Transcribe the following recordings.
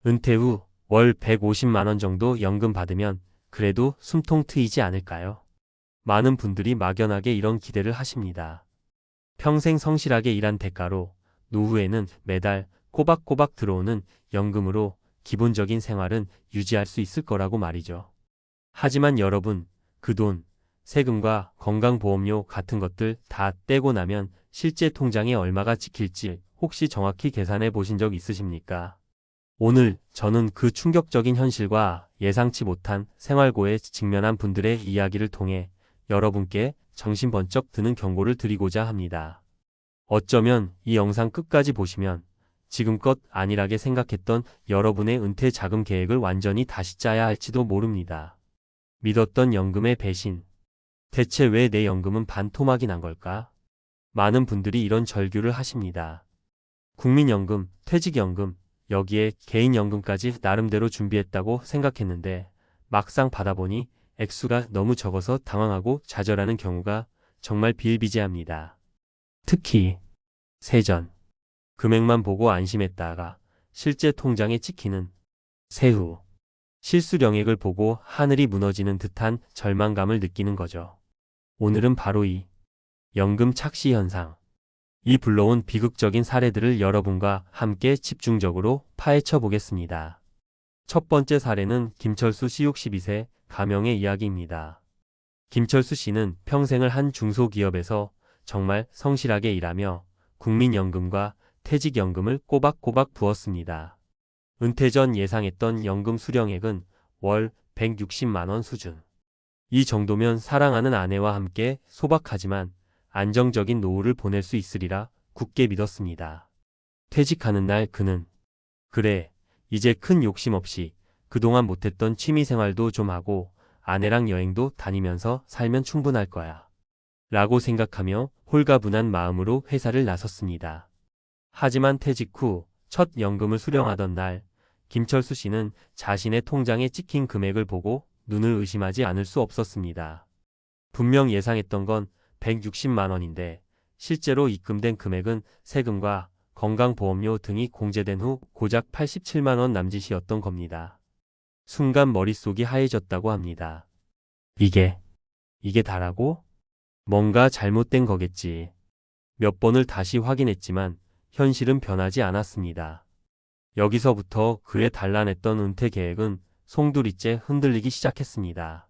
은퇴 후 월 150만 원 정도 연금 받으면 그래도 숨통 트이지 않을까요? 많은 분들이 막연하게 이런 기대를 하십니다. 평생 성실하게 일한 대가로 노후에는 매달 꼬박꼬박 들어오는 연금으로 기본적인 생활은 유지할 수 있을 거라고 말이죠. 하지만 여러분, 그 돈, 세금과 건강보험료 같은 것들 다 떼고 나면 실제 통장에 얼마가 찍힐지 혹시 정확히 계산해 보신 적 있으십니까? 오늘 저는 그 충격적인 현실과 예상치 못한 생활고에 직면한 분들의 이야기를 통해 여러분께 정신 번쩍 드는 경고를 드리고자 합니다. 어쩌면 이 영상 끝까지 보시면 지금껏 안일하게 생각했던 여러분의 은퇴 자금 계획을 완전히 다시 짜야 할지도 모릅니다. 믿었던 연금의 배신. 대체 왜 내 연금은 반토막이 난 걸까? 많은 분들이 이런 절규를 하십니다. 국민연금, 퇴직연금, 여기에 개인연금까지 나름대로 준비했다고 생각했는데 막상 받아보니 액수가 너무 적어서 당황하고 좌절하는 경우가 정말 비일비재합니다. 특히 세전, 금액만 보고 안심했다가 실제 통장에 찍히는 세후, 실수령액을 보고 하늘이 무너지는 듯한 절망감을 느끼는 거죠. 오늘은 바로 이 연금 착시 현상, 이 불러온 비극적인 사례들을 여러분과 함께 집중적으로 파헤쳐 보겠습니다. 첫 번째 사례는 김철수 씨 62세 가명의 이야기입니다. 김철수 씨는 평생을 한 중소기업에서 정말 성실하게 일하며 국민연금과 퇴직연금을 꼬박꼬박 부었습니다. 은퇴 전 예상했던 연금 수령액은 월 160만 원 수준. 이 정도면 사랑하는 아내와 함께 소박하지만 안정적인 노후를 보낼 수 있으리라 굳게 믿었습니다. 퇴직하는 날 그는 그래, 이제 큰 욕심 없이 그동안 못했던 취미생활도 좀 하고 아내랑 여행도 다니면서 살면 충분할 거야. 라고 생각하며 홀가분한 마음으로 회사를 나섰습니다. 하지만 퇴직 후 첫 연금을 수령하던 날 김철수 씨는 자신의 통장에 찍힌 금액을 보고 눈을 의심하지 않을 수 없었습니다. 분명 예상했던 건 160만 원인데 실제로 입금된 금액은 세금과 건강보험료 등이 공제된 후 고작 87만 원 남짓이었던 겁니다. 순간 머릿속이 하얘졌다고 합니다. 이게 다라고? 뭔가 잘못된 거겠지. 몇 번을 다시 확인했지만 현실은 변하지 않았습니다. 여기서부터 그의 단란했던 은퇴 계획은 송두리째 흔들리기 시작했습니다.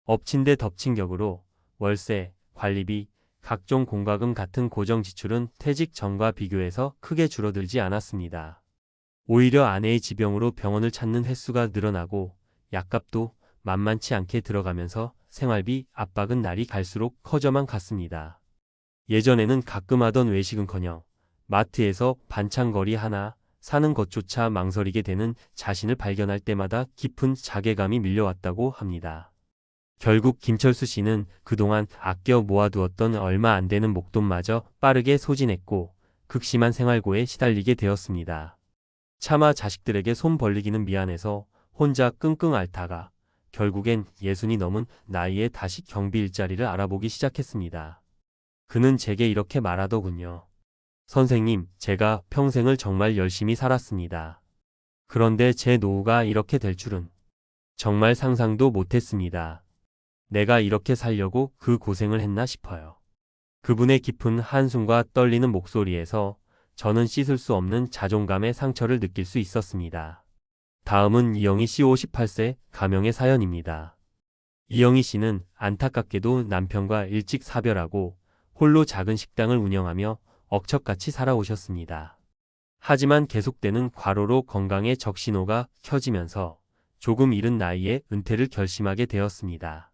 엎친 데 덮친 격으로 월세, 관리비, 각종 공과금 같은 고정 지출은 퇴직 전과 비교해서 크게 줄어들지 않았습니다. 오히려 아내의 지병으로 병원을 찾는 횟수가 늘어나고 약값도 만만치 않게 들어가면서 생활비 압박은 날이 갈수록 커져만 갔습니다. 예전에는 가끔 하던 외식은커녕 마트에서 반찬거리 하나 사는 것조차 망설이게 되는 자신을 발견할 때마다 깊은 자괴감이 밀려왔다고 합니다. 결국 김철수 씨는 그동안 아껴 모아두었던 얼마 안 되는 목돈마저 빠르게 소진했고 극심한 생활고에 시달리게 되었습니다. 차마 자식들에게 손 벌리기는 미안해서 혼자 끙끙 앓다가 결국엔 60이 넘은 나이에 다시 경비 일자리를 알아보기 시작했습니다. 그는 제게 이렇게 말하더군요. 선생님, 제가 평생을 정말 열심히 살았습니다. 그런데 제 노후가 이렇게 될 줄은 정말 상상도 못했습니다. 내가 이렇게 살려고 그 고생을 했나 싶어요. 그분의 깊은 한숨과 떨리는 목소리에서 저는 씻을 수 없는 자존감의 상처를 느낄 수 있었습니다. 다음은 이영희 씨 58세 가명의 사연입니다. 이영희 씨는 안타깝게도 남편과 일찍 사별하고 홀로 작은 식당을 운영하며 억척같이 살아오셨습니다. 하지만 계속되는 과로로 건강에 적신호가 켜지면서 조금 이른 나이에 은퇴를 결심하게 되었습니다.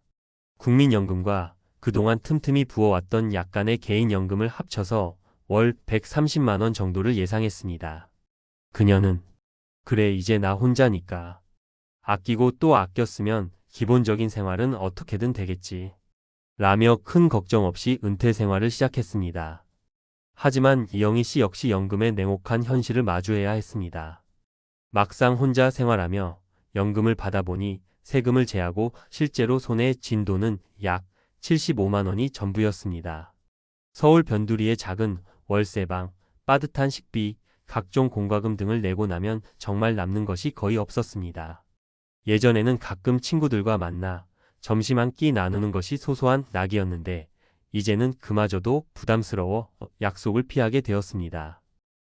국민연금과 그동안 틈틈이 부어왔던 약간의 개인연금을 합쳐서 월 130만 원 정도를 예상했습니다. 그녀는 그래 이제 나 혼자니까 아끼고 또 아꼈으면 기본적인 생활은 어떻게든 되겠지 라며 큰 걱정 없이 은퇴 생활을 시작했습니다. 하지만 이영희 씨 역시 연금의 냉혹한 현실을 마주해야 했습니다. 막상 혼자 생활하며 연금을 받아보니 세금을 제하고 실제로 손에 쥔 돈은 약 75만 원이 전부였습니다. 서울 변두리의 작은 월세방, 빠듯한 식비, 각종 공과금 등을 내고 나면 정말 남는 것이 거의 없었습니다. 예전에는 가끔 친구들과 만나 점심 한 끼 나누는 것이 소소한 낙이었는데 이제는 그마저도 부담스러워 약속을 피하게 되었습니다.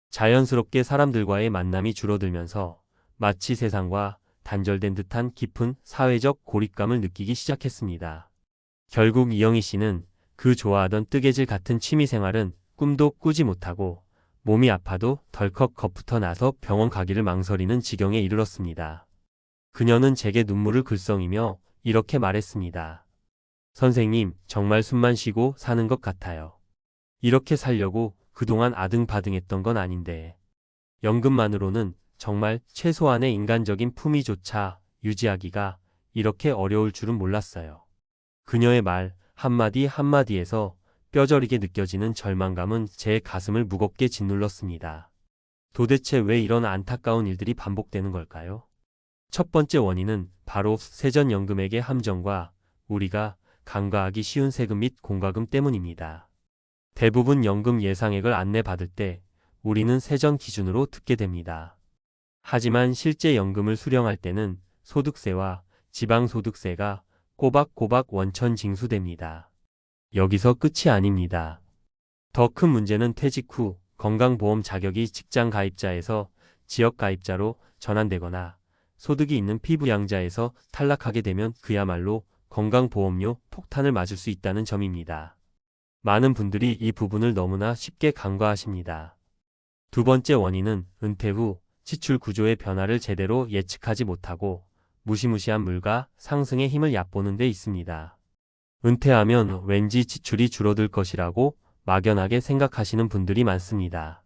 자연스럽게 사람들과의 만남이 줄어들면서 마치 세상과 단절된 듯한 깊은 사회적 고립감을 느끼기 시작했습니다. 결국 이영희 씨는 그 좋아하던 뜨개질 같은 취미생활은 꿈도 꾸지 못하고 몸이 아파도 덜컥 겁부터 나서 병원 가기를 망설이는 지경에 이르렀습니다. 그녀는 제게 눈물을 글썽이며 이렇게 말했습니다. 선생님, 정말 숨만 쉬고 사는 것 같아요. 이렇게 살려고 그동안 아등바등했던 건 아닌데 연금만으로는 정말 최소한의 인간적인 품위조차 유지하기가 이렇게 어려울 줄은 몰랐어요. 그녀의 말 한마디 한마디에서 뼈저리게 느껴지는 절망감은 제 가슴을 무겁게 짓눌렀습니다. 도대체 왜 이런 안타까운 일들이 반복되는 걸까요? 첫 번째 원인은 바로 세전연금액의 함정과 우리가 간과하기 쉬운 세금 및 공과금 때문입니다. 대부분 연금 예상액을 안내받을 때 우리는 세전 기준으로 듣게 됩니다. 하지만 실제 연금을 수령할 때는 소득세와 지방소득세가 꼬박꼬박 원천 징수됩니다. 여기서 끝이 아닙니다. 더 큰 문제는 퇴직 후 건강보험 자격이 직장 가입자에서 지역 가입자로 전환되거나 소득이 있는 피부양자에서 탈락하게 되면 그야말로 건강보험료 폭탄을 맞을 수 있다는 점입니다. 많은 분들이 이 부분을 너무나 쉽게 간과하십니다. 두 번째 원인은 은퇴 후 지출 구조의 변화를 제대로 예측하지 못하고 무시무시한 물가 상승의 힘을 얕보는 데 있습니다. 은퇴하면 왠지 지출이 줄어들 것이라고 막연하게 생각하시는 분들이 많습니다.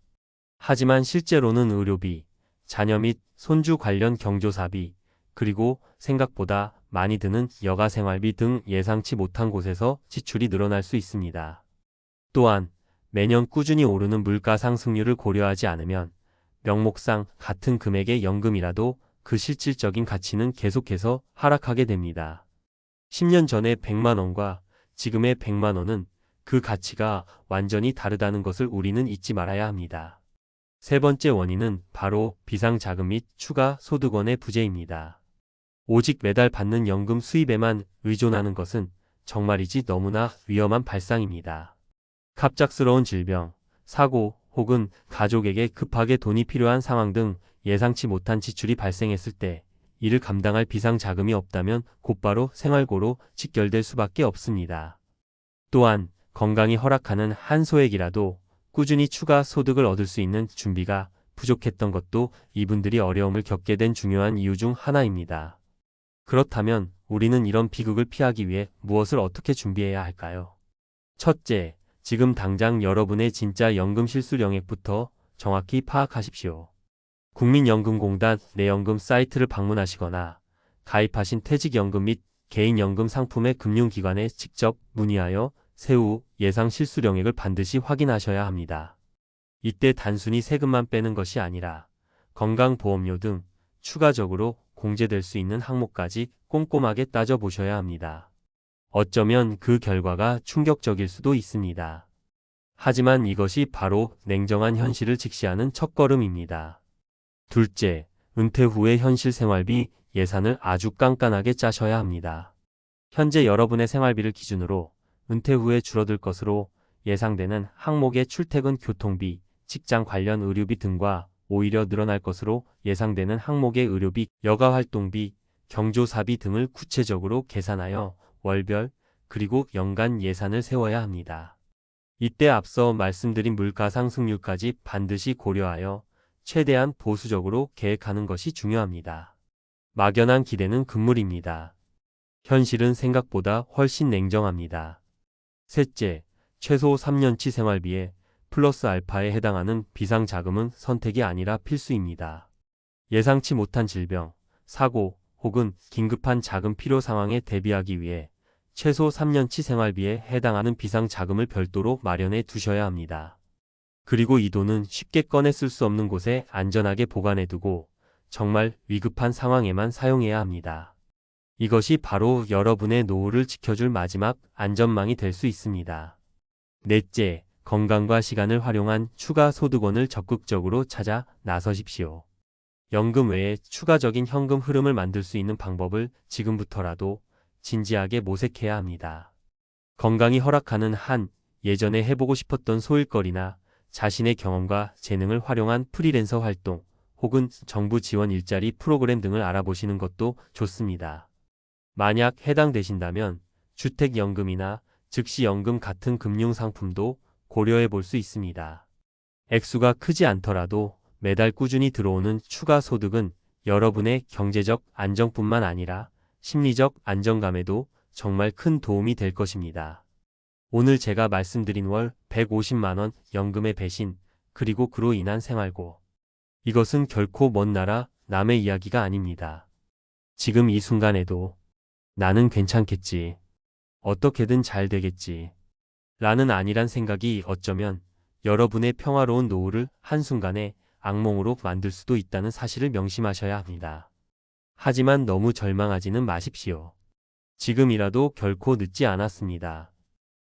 하지만 실제로는 의료비, 자녀 및 손주 관련 경조사비, 그리고 생각보다 많이 드는 여가생활비 등 예상치 못한 곳에서 지출이 늘어날 수 있습니다. 또한 매년 꾸준히 오르는 물가 상승률을 고려하지 않으면 명목상 같은 금액의 연금이라도 그 실질적인 가치는 계속해서 하락하게 됩니다. 10년 전의 100만 원과 지금의 100만 원은 그 가치가 완전히 다르다는 것을 우리는 잊지 말아야 합니다. 세 번째 원인은 바로 비상자금 및 추가 소득원의 부재입니다. 오직 매달 받는 연금 수입에만 의존하는 것은 정말이지 너무나 위험한 발상입니다. 갑작스러운 질병, 사고 혹은 가족에게 급하게 돈이 필요한 상황 등 예상치 못한 지출이 발생했을 때 이를 감당할 비상자금이 없다면 곧바로 생활고로 직결될 수밖에 없습니다. 또한 건강이 허락하는 한 소액이라도 꾸준히 추가 소득을 얻을 수 있는 준비가 부족했던 것도 이분들이 어려움을 겪게 된 중요한 이유 중 하나입니다. 그렇다면 우리는 이런 비극을 피하기 위해 무엇을 어떻게 준비해야 할까요? 첫째, 지금 당장 여러분의 진짜 연금 실수령액부터 정확히 파악하십시오. 국민연금공단 내연금 사이트를 방문하시거나 가입하신 퇴직연금 및 개인연금 상품의 금융기관에 직접 문의하여 세후 예상 실수령액을 반드시 확인하셔야 합니다. 이때 단순히 세금만 빼는 것이 아니라 건강보험료 등 추가적으로 공제될 수 있는 항목까지 꼼꼼하게 따져보셔야 합니다. 어쩌면 그 결과가 충격적일 수도 있습니다. 하지만 이것이 바로 냉정한 현실을 직시하는 첫걸음입니다. 둘째, 은퇴 후의 현실 생활비 예산을 아주 깐깐하게 짜셔야 합니다. 현재 여러분의 생활비를 기준으로 은퇴 후에 줄어들 것으로 예상되는 항목의 출퇴근 교통비, 직장 관련 의료비 등과 오히려 늘어날 것으로 예상되는 항목의 의료비, 여가활동비, 경조사비 등을 구체적으로 계산하여 월별 그리고 연간 예산을 세워야 합니다. 이때 앞서 말씀드린 물가 상승률까지 반드시 고려하여 최대한 보수적으로 계획하는 것이 중요합니다. 막연한 기대는 금물입니다. 현실은 생각보다 훨씬 냉정합니다. 셋째, 최소 3년치 생활비에 플러스 알파에 해당하는 비상자금은 선택이 아니라 필수입니다. 예상치 못한 질병, 사고 혹은 긴급한 자금 필요 상황에 대비하기 위해 최소 3년치 생활비에 해당하는 비상자금을 별도로 마련해 두셔야 합니다. 그리고 이 돈은 쉽게 꺼내 쓸 수 없는 곳에 안전하게 보관해 두고 정말 위급한 상황에만 사용해야 합니다. 이것이 바로 여러분의 노후를 지켜줄 마지막 안전망이 될 수 있습니다. 넷째, 건강과 시간을 활용한 추가 소득원을 적극적으로 찾아 나서십시오. 연금 외에 추가적인 현금 흐름을 만들 수 있는 방법을 지금부터라도 진지하게 모색해야 합니다. 건강이 허락하는 한 예전에 해보고 싶었던 소일거리나 자신의 경험과 재능을 활용한 프리랜서 활동 혹은 정부 지원 일자리 프로그램 등을 알아보시는 것도 좋습니다. 만약 해당되신다면 주택연금이나 즉시연금 같은 금융상품도 고려해 볼 수 있습니다. 액수가 크지 않더라도 매달 꾸준히 들어오는 추가 소득은 여러분의 경제적 안정뿐만 아니라 심리적 안정감에도 정말 큰 도움이 될 것입니다. 오늘 제가 말씀드린 월 150만 원 연금의 배신, 그리고 그로 인한 생활고. 이것은 결코 먼 나라 남의 이야기가 아닙니다. 지금 이 순간에도 나는 괜찮겠지. 어떻게든 잘 되겠지. 라는 안일한 생각이 어쩌면 여러분의 평화로운 노후를 한순간에 악몽으로 만들 수도 있다는 사실을 명심하셔야 합니다. 하지만 너무 절망하지는 마십시오. 지금이라도 결코 늦지 않았습니다.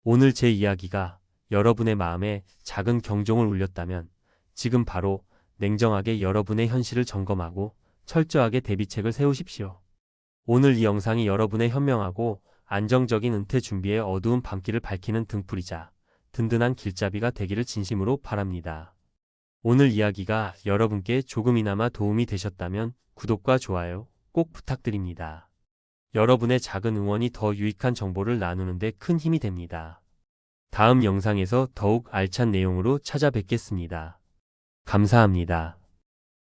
오늘 제 이야기가 여러분의 마음에 작은 경종을 울렸다면 지금 바로 냉정하게 여러분의 현실을 점검하고 철저하게 대비책을 세우십시오. 오늘 이 영상이 여러분의 현명하고 안정적인 은퇴 준비의 어두운 밤길을 밝히는 등불이자 든든한 길잡이가 되기를 진심으로 바랍니다. 오늘 이야기가 여러분께 조금이나마 도움이 되셨다면 구독과 좋아요 꼭 부탁드립니다. 여러분의 작은 응원이 더 유익한 정보를 나누는 데 큰 힘이 됩니다. 다음 영상에서 더욱 알찬 내용으로 찾아뵙겠습니다. 감사합니다.